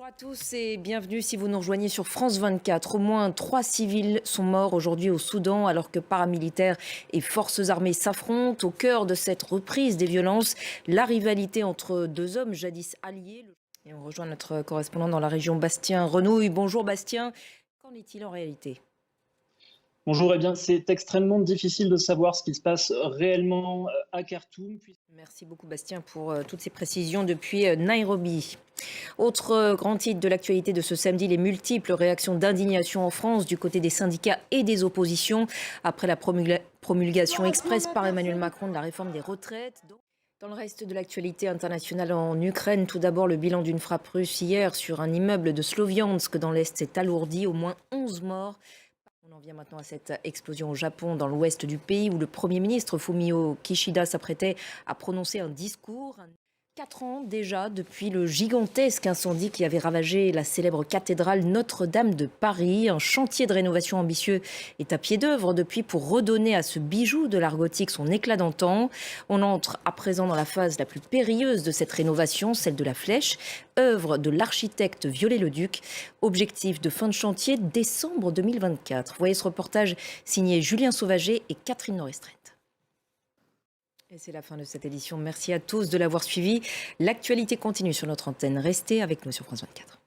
Bonjour à tous et bienvenue si vous nous rejoignez sur France 24. Au moins 3 civils sont morts aujourd'hui au Soudan alors que paramilitaires et forces armées s'affrontent. Au cœur de cette reprise des violences, la rivalité entre deux hommes jadis alliés. Et on rejoint notre correspondant dans la région, Bastien Renouille. Bonjour Bastien, qu'en est-il en réalité ? Bonjour, eh bien, c'est extrêmement difficile de savoir ce qui se passe réellement à Khartoum. Merci beaucoup Bastien pour toutes ces précisions depuis Nairobi. Autre grand titre de l'actualité de ce samedi, les multiples réactions d'indignation en France du côté des syndicats et des oppositions après la promulgation express par Emmanuel Macron de la réforme des retraites. Dans le reste de l'actualité internationale en Ukraine, tout d'abord le bilan d'une frappe russe hier sur un immeuble de Sloviansk dans l'Est s'est alourdi, au moins 11 morts. On en vient maintenant à cette explosion au Japon, dans l'ouest du pays, où le Premier ministre Fumio Kishida s'apprêtait à prononcer un discours. 4 ans déjà depuis le gigantesque incendie qui avait ravagé la célèbre cathédrale Notre-Dame de Paris. Un chantier de rénovation ambitieux est à pied d'œuvre depuis pour redonner à ce bijou de l'art gothique son éclat d'antan. On entre à présent dans la phase la plus périlleuse de cette rénovation, celle de la flèche, œuvre de l'architecte Viollet-le-Duc. Objectif de fin de chantier décembre 2024. Voyez ce reportage signé Julien Sauvager et Catherine Norestrette. Et c'est la fin de cette édition. Merci à tous de l'avoir suivi. L'actualité continue sur notre antenne. Restez avec nous sur France 24.